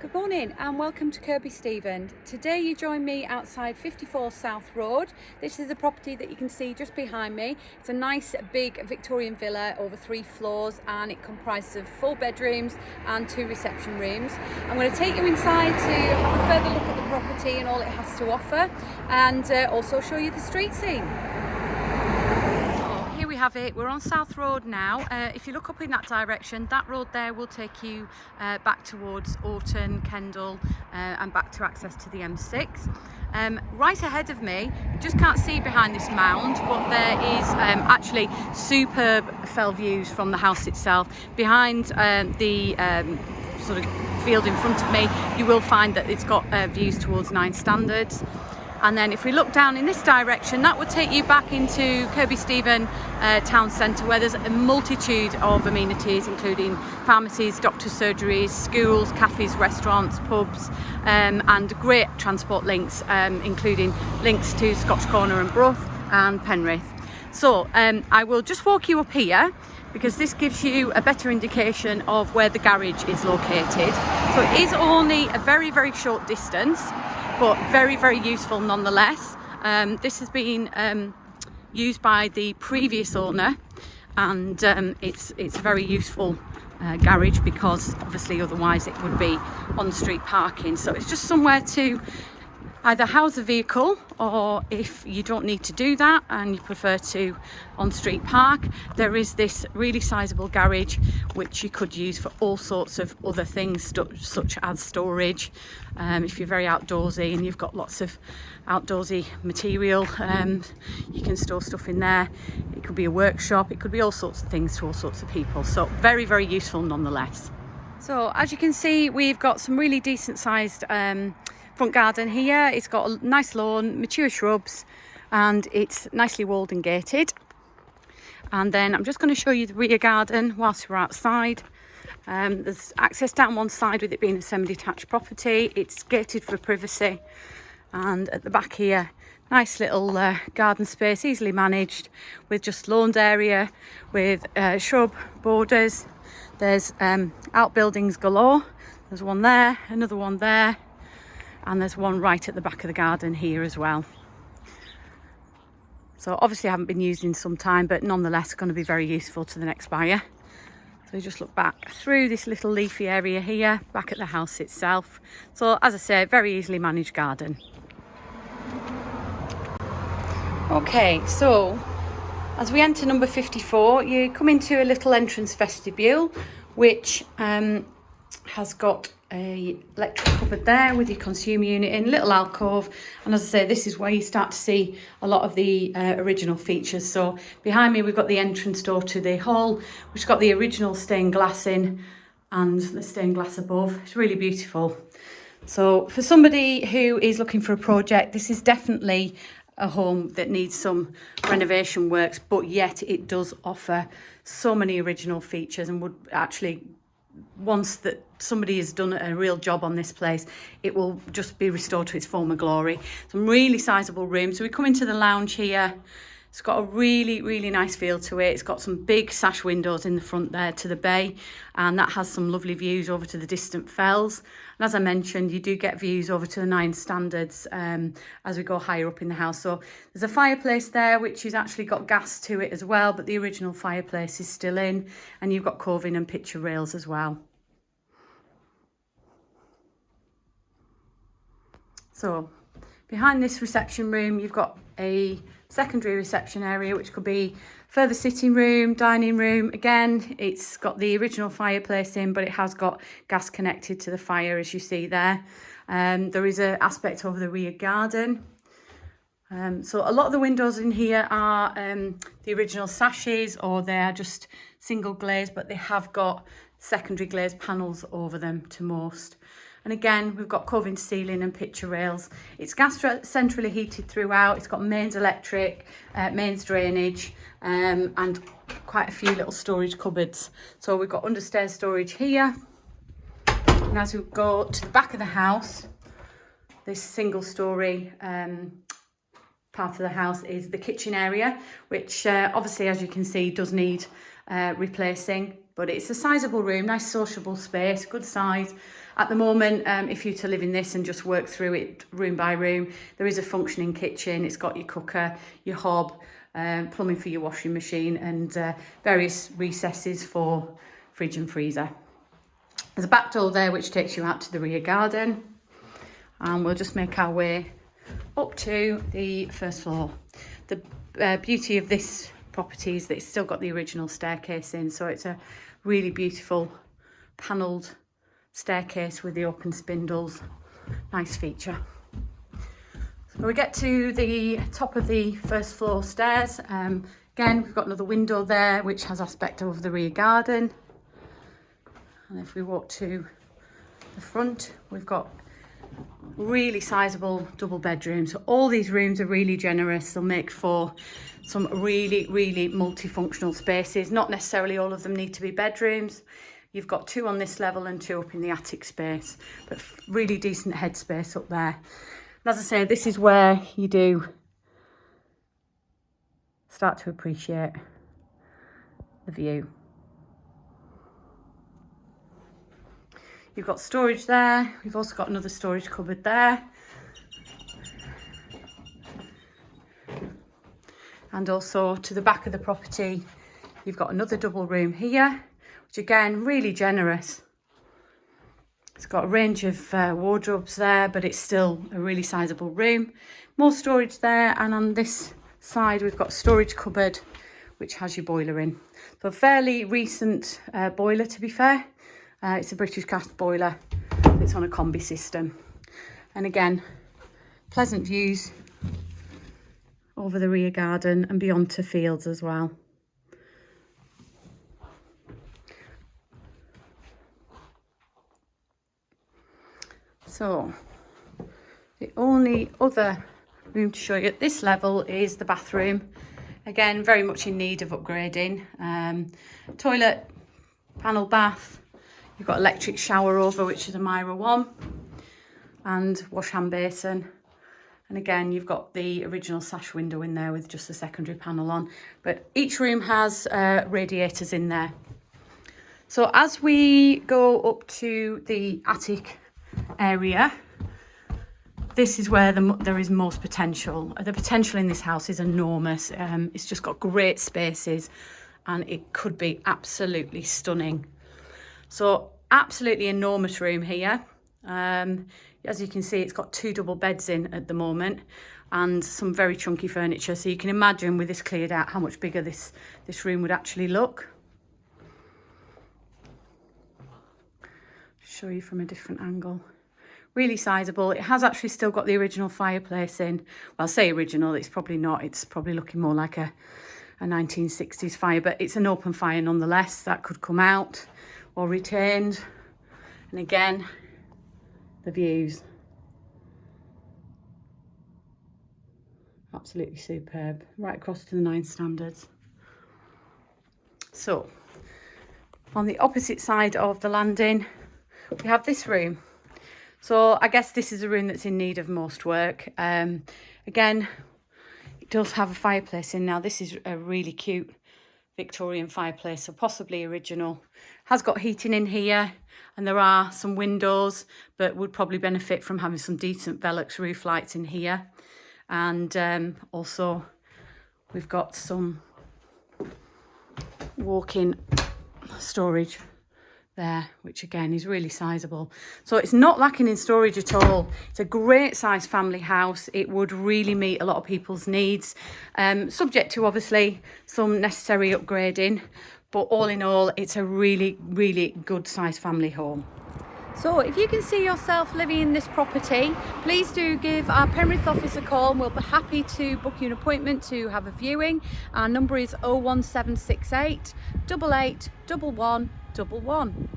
Good morning and welcome to Kirkby Stephen. Today you join me outside 54 South Road. This is the property that you can see just behind me. It's a nice big Victorian villa over 3 floors and it comprises of 4 bedrooms and 2 reception rooms. I'm going to take you inside to have a further look at the property and all it has to offer, and also show you the street scene. Here we have it. We're on South Road now. If you look up in that direction, that road there will take you back towards Orton, Kendal, and back to access to the M6. Right ahead of me, you just can't see behind this mound, but there is actually superb fell views from the house itself. Behind the sort of field in front of me, you will find that it's got views towards 9 Standards. And then if we look down in this direction, that would take you back into Kirkby Stephen town centre, where there's a multitude of amenities, including pharmacies, doctors' surgeries, schools, cafes, restaurants, pubs, and great transport links, including links to Scotch Corner and Brough and Penrith. So I will just walk you up here, because this gives you a better indication of where the garage is located. So it is only a very, very short distance, but very, very useful nonetheless. This has been used by the previous owner, and it's a very useful garage, because obviously otherwise it would be on street parking. So it's just somewhere to either house a vehicle, or if you don't need to do that and you prefer to on street park, there is this really sizable garage which you could use for all sorts of other things, such as storage. If you're very outdoorsy and you've got lots of outdoorsy material, you can store stuff in there. It could be a workshop, it could be all sorts of things to all sorts of people. So very, very useful nonetheless. So as you can see, we've got some really decent sized front garden here. It's got a nice lawn, mature shrubs, and it's nicely walled and gated. And then I'm just going to show you the rear garden whilst we're outside. There's access down one side, with it being a semi-detached property. It's gated for privacy, and at the back here, nice little garden space, easily managed, with just lawned area with shrub borders. There's outbuildings galore. There's one there, another one there, and there's one right at the back of the garden here as well. So obviously haven't been used in some time, but nonetheless going to be very useful to the next buyer. So just look back through this little leafy area here, back at the house itself. So as I say, very easily managed garden. Okay, so as we enter number 54, you come into a little entrance vestibule, which has got a electric cupboard there with your consumer unit in, little alcove, and as I say, this is where you start to see a lot of the original features. So behind me we've got the entrance door to the hall, which has got the original stained glass in and the stained glass above. It's really beautiful. So for somebody who is looking for a project, this is definitely a home that needs some renovation works, but yet it does offer so many original features, and would actually, once that somebody has done a real job on this place, it will just be restored to its former glory. Some really sizable rooms. So we come into the lounge here. It's got a really, really nice feel to it. It's got some big sash windows in the front there to the bay, and that has some lovely views over to the distant fells. And as I mentioned, you do get views over to the 9 Standards as we go higher up in the house. So there's a fireplace there, which has actually got gas to it as well, but the original fireplace is still in, and you've got coving and picture rails as well. So behind this reception room, you've got a secondary reception area, which could be further sitting room, dining room. Again, it's got the original fireplace in, but it has got gas connected to the fire, as you see there. There is an aspect over the rear garden. So a lot of the windows in here are the original sashes, or they are just single glaze, but they have got secondary glazed panels over them to most. And again, we've got coving ceiling and picture rails. It's gas centrally heated throughout. It's got mains electric, mains drainage, and quite a few little storage cupboards. So we've got understairs storage here. And as we go to the back of the house, this single story part of the house is the kitchen area, which obviously, as you can see, does need replacing, but it's a sizable room, nice sociable space, good size. At the moment, if you were to live in this and just work through it room by room, there is a functioning kitchen. It's got your cooker, your hob, plumbing for your washing machine, and various recesses for fridge and freezer. There's a back door there which takes you out to the rear garden, and we'll just make our way up to the first floor. The beauty of this property is that it's still got the original staircase in, so it's a really beautiful panelled staircase with the open spindles. Nice feature. So we get to the top of the first floor stairs. Again, we've got another window there which has aspect over the rear garden. And if we walk to the front, we've got really sizable double bedrooms. So all these rooms are really generous. They'll make for some really multifunctional spaces. Not necessarily all of them need to be bedrooms. You've got 2 on this level and 2 up in the attic space, but really decent headspace up there. And as I say, this is where you do start to appreciate the view. You've got storage there. We've also got another storage cupboard there. And also to the back of the property, you've got another double room here, which again, really generous. It's got a range of wardrobes there, but it's still a really sizable room. More storage there, and on this side, we've got a storage cupboard, which has your boiler in. So a fairly recent boiler, to be fair. It's a British gas boiler. It's on a combi system. And again, pleasant views over the rear garden and beyond to fields as well. So the only other room to show you at this level is the bathroom. Again, very much in need of upgrading. Toilet, panel bath. You've got electric shower over, which is a Myra 1, and wash hand basin. And again, you've got the original sash window in there with just the secondary panel on. But each room has radiators in there. So as we go up to the attic area, this is where there is most potential. The potential in this house is enormous. It's just got great spaces and it could be absolutely stunning. So absolutely enormous room here. As you can see, it's got 2 double beds in at the moment and some very chunky furniture. So you can imagine with this cleared out how much bigger this room would actually look. Show you from a different angle. Really sizable. It has actually still got the original fireplace in. Well, I'll say original, it's probably not. It's probably looking more like a 1960s fire, but it's an open fire nonetheless. That could come out or retained. And again, the views. Absolutely superb. Right across to the 9 standards. So, on the opposite side of the landing, we have this room. So I guess this is a room that's in need of most work. Again, it does have a fireplace in. Now this is a really cute Victorian fireplace, so possibly original. Has got heating in here and there are some windows, but would probably benefit from having some decent Velux roof lights in here. And also we've got some walk-in storage there, which again is really sizable. So it's not lacking in storage at all. It's a great size family house. It would really meet a lot of people's needs, subject to obviously some necessary upgrading, but all in all, it's a really good size family home. So if you can see yourself living in this property, please do give our Penrith office a call and we'll be happy to book you an appointment to have a viewing. Our number is 01768 88 11 11.